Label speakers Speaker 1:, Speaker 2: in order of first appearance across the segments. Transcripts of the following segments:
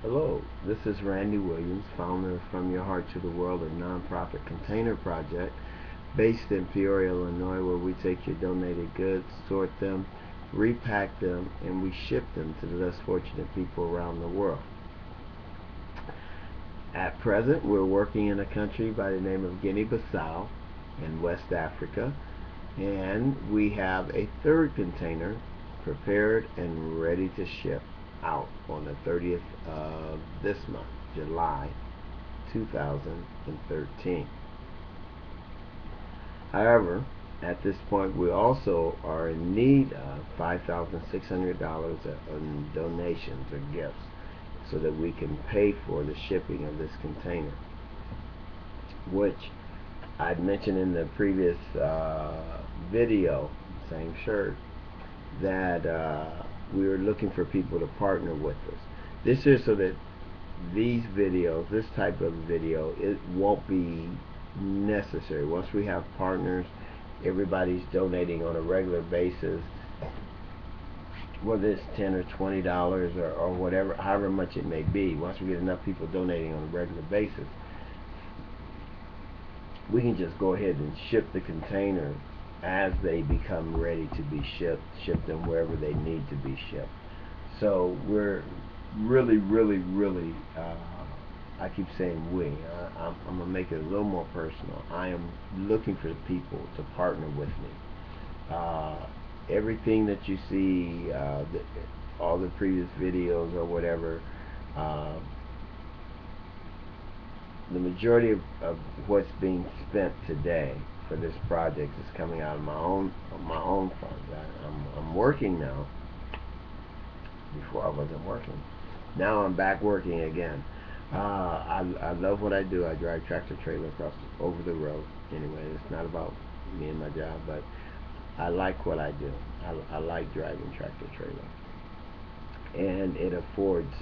Speaker 1: Hello, this is Randy Williams, founder of From Your Heart to the World, a nonprofit container project based in Peoria, Illinois, where we take your donated goods, sort them, repack them, and we ship them to the less fortunate people around the world. At present, we're working in a country by the name of Guinea-Bissau in West Africa, and we have a third container prepared and ready to ship out on the 30th of this month, July 2013. However, at this point, we also are in need of $5,600 in donations or gifts so that we can pay for the shipping of this container, which I'd mentioned in the previous video, same shirt, that we were looking for people to partner with us. This is so that these videos, this type of video, it won't be necessary. Once we have partners, everybody's donating on a regular basis, whether it's $10 or $20 or whatever, however much it may be. Once we get enough people donating on a regular basis, we can just go ahead and ship the containers as they become ready to be shipped, ship them wherever they need to be shipped. So we're really, I keep saying we, I'm going to make it a little more personal. I am looking for people to partner with me. Everything that you see, all the previous videos or whatever, the majority of what's being spent today for this project is coming out of my own funds. I'm working now. Before I wasn't working. Now I'm back working again. I love what I do. I drive tractor trailer over the road. Anyway, it's not about me and my job, but I like what I do. I like driving tractor trailer, and it affords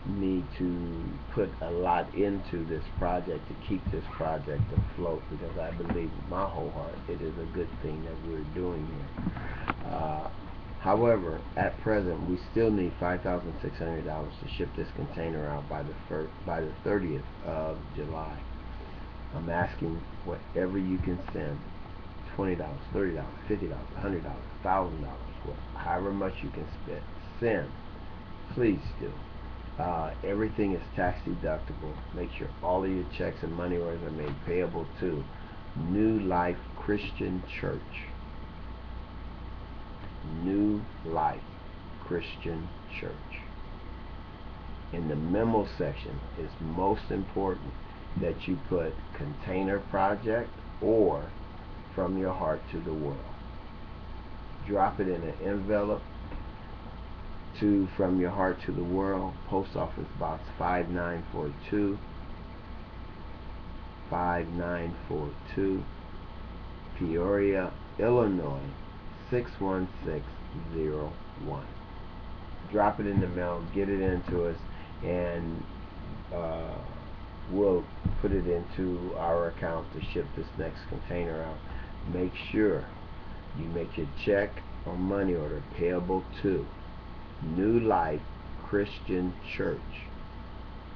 Speaker 1: me to put a lot into this project to keep this project afloat, because I believe with my whole heart it is a good thing that we're doing here. However, at present, we still need $5,600 to ship this container out by the 30th of July. I'm asking whatever you can send, $20, $30, $50, $100, $1,000, however much you can send. Please do. Everything is tax deductible. Make sure all of your checks and money orders are made payable to New Life Christian Church. New Life Christian Church. In the memo section, it's most important that you put Container Project or From Your Heart to the World. Drop it in an envelope to From Your Heart to the World, Post Office Box 5942, 5942, Peoria, Illinois 61601. Drop it in the mail, get it into us, and we'll put it into our account to ship this next container out. Make sure you make your check or money order payable to New Life Christian Church.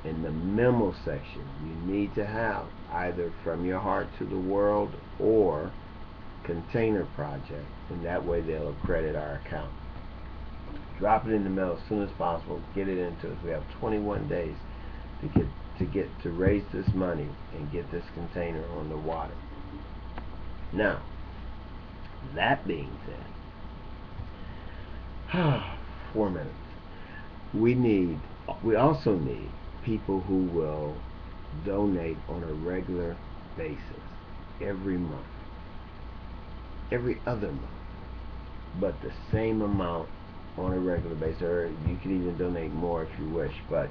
Speaker 1: In the memo section, you need to have either From Your Heart to the World or Container Project, and that way they'll credit our account. Drop it in the mail as soon as possible. Get it into us. We have 21 days to raise this money and get this container on the water. Now, that being said, 4 minutes. We also need people who will donate on a regular basis, every month, every other month, but the same amount on a regular basis, or you can even donate more if you wish. But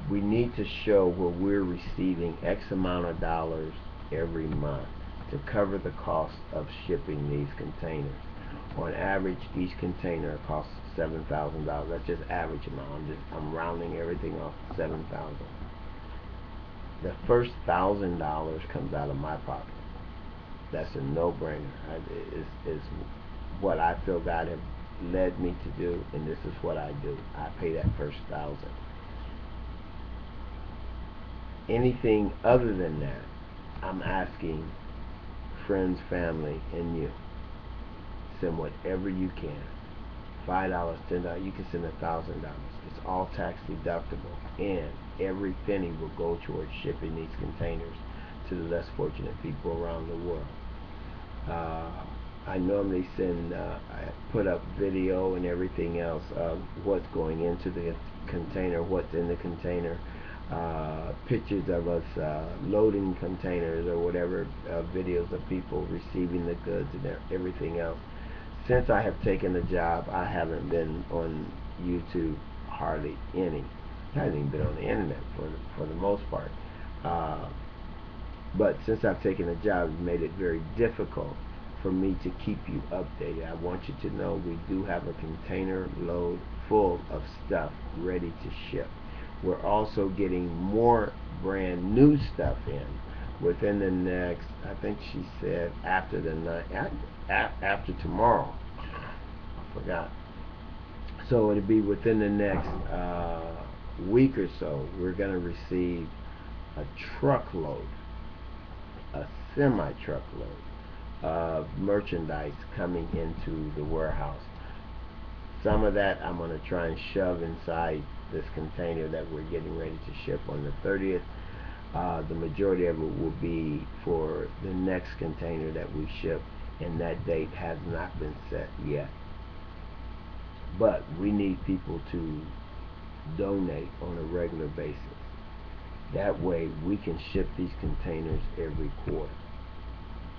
Speaker 1: we need to show where we're receiving X amount of dollars every month to cover the cost of shipping these containers. On average, each container costs $7,000. That's just average amount. I'm rounding everything off to $7,000. The first $1,000 comes out of my pocket. That's a no-brainer. It's what I feel God has led me to do, and this is what I do. I pay that first $1,000. Anything other than that, I'm asking friends, family, and you, send whatever you can. $5, $10, you can send $1,000. It's all tax deductible, and every penny will go towards shipping these containers to the less fortunate people around the world. Uh, I normally I put up video and everything else of what's going into the container, what's in the container, pictures of us loading containers or whatever, videos of people receiving the goods and everything else. Since I have taken the job, I haven't been on YouTube hardly any. I haven't even been on the internet for the most part. Uh, but since I've taken the job, it's made it very difficult for me to keep you updated. I want you to know we do have a container load full of stuff ready to ship. We're also getting more brand new stuff in within the next, I think she said after the night, after tomorrow. I forgot. So it'll be within the next week or so. We're going to receive a truckload, a semi truckload of merchandise coming into the warehouse. Some of that I'm going to try and shove inside this container that we're getting ready to ship on the 30th. The majority of it will be for the next container that we ship, and that date has not been set yet. But we need people to donate on a regular basis. That way we can ship these containers every quarter.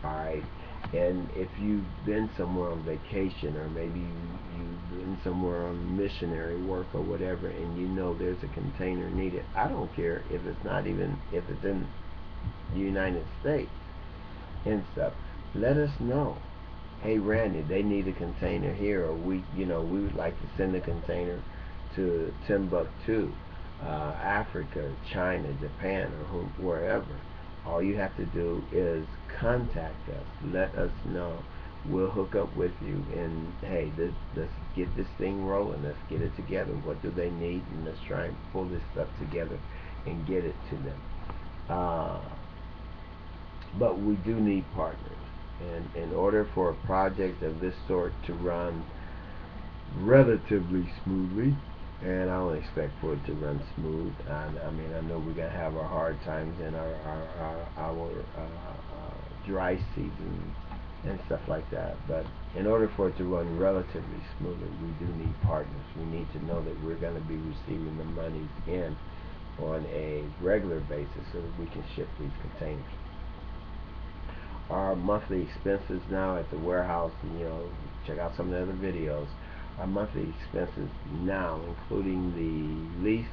Speaker 1: Alright? And if you've been somewhere on vacation, or maybe you've been somewhere on missionary work or whatever, and you know there's a container needed, I don't care if it's not even, if it's in the United States and stuff, let us know. Hey Randy, they need a container here, or we would like to send a container to Timbuktu, Africa, China, Japan, or wherever. All you have to do is contact us. Let us know. We'll hook up with you, and hey, let's get this thing rolling. Let's get it together. What do they need? And let's try and pull this stuff together and get it to them. But we do need partners. And in order for a project of this sort to run relatively smoothly, and I don't expect for it to run smooth. I mean, I know we're gonna have our hard times and our dry season and stuff like that. But in order for it to run relatively smoothly, we do need partners. We need to know that we're gonna be receiving the monies in on a regular basis so that we can ship these containers. Our monthly expenses now at the warehouse, check out some of the other videos. Our monthly expenses now, including the lease,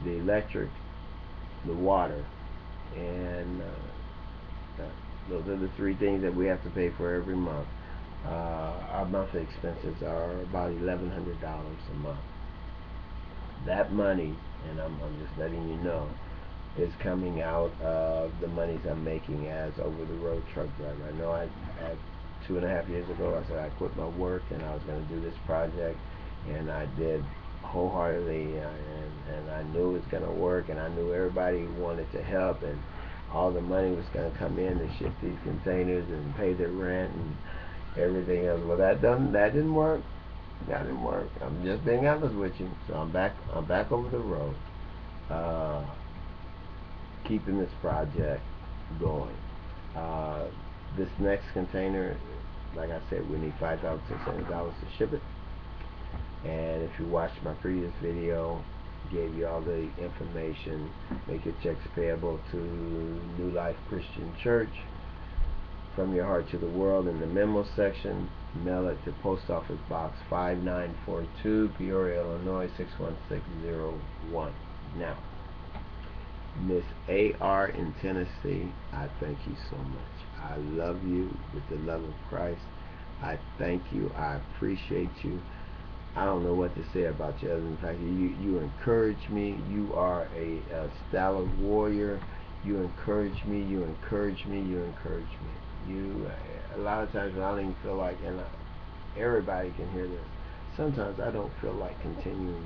Speaker 1: the electric, the water, and those are the three things that we have to pay for every month. Our monthly expenses are about $1,100 a month. That money, and I'm just letting you know, is coming out of the monies I'm making as over-the-road truck driver. I know I 2.5 years ago, I said I quit my work and I was going to do this project, and I did wholeheartedly, and I knew it was going to work, and I knew everybody wanted to help, and all the money was going to come in to ship these containers and pay their rent and everything else. Well, that didn't work. That didn't work. I'm just being honest with you. So I'm back over the road, keeping this project going. This next container, like I said, we need $5,600 to ship it. And if you watched my previous video, gave you all the information. Make your checks payable to New Life Christian Church, From Your Heart to the World, in the memo section. Mail it to Post Office Box 5942, Peoria, Illinois 61601. Now, Miss A.R. in Tennessee, I thank you so much. I love you with the love of Christ. I thank you. I appreciate you. I don't know what to say about you other than the fact that you encourage me. You are a stalwart warrior. You encourage me. You encourage me. You encourage me. A lot of times when I don't even feel like, everybody can hear this, sometimes I don't feel like continuing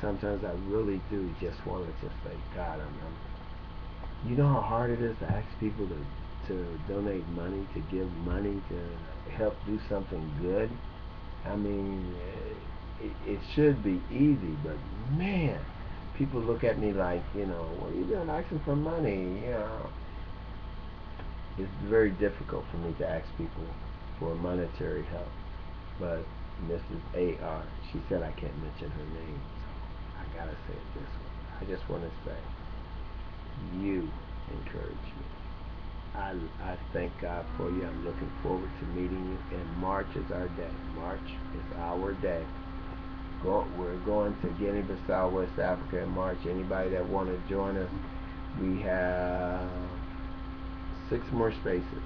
Speaker 1: sometimes I really do just want to just say, God, you know how hard it is to ask people to donate money, to give money, to help do something good. I mean, it should be easy, but man, people look at me like, what are you doing asking for money? It's very difficult for me to ask people for monetary help. But Mrs. A.R., she said I can't mention her name, so I gotta say it this way. I just want to say, you encourage me. I thank God for you. I'm looking forward to meeting you. And March is our day. March is our day. We're going to Guinea-Bissau, West Africa in March. Anybody that want to join us, we have 6 more spaces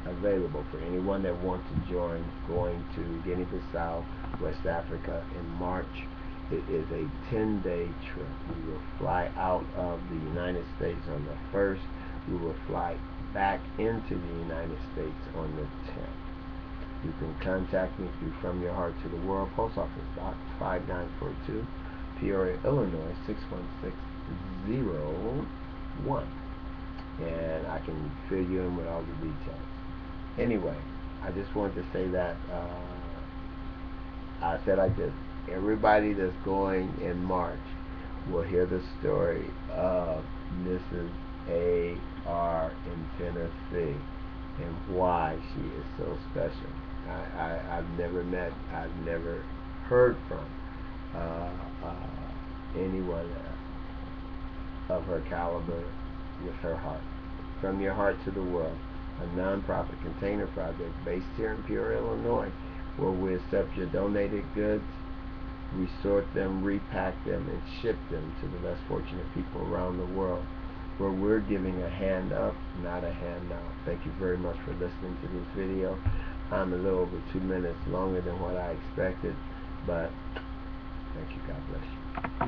Speaker 1: available for anyone that wants to join going to Guinea-Bissau, West Africa in March. It is a 10-day trip. We will fly out of the United States on the 1st. We will fly back into the United States on the 10th. You can contact me through From Your Heart to the World, Post Office Box 5942, Peoria, Illinois 61601. And I can fill you in with all the details. Anyway, I just wanted to say that I said like this. Everybody that's going in March will hear the story of Mrs. A.R. in Tennessee and why she is so special. I've never met, I've never heard from anyone of her caliber with her heart. From Your Heart to the World, a non-profit container project based here in Peoria, Illinois, where we accept your donated goods, we sort them, repack them, and ship them to the less fortunate people around the world, where we're giving a hand up, not a handout. Thank you very much for listening to this video. I'm a little over 2 minutes longer than what I expected, but thank you. God bless you.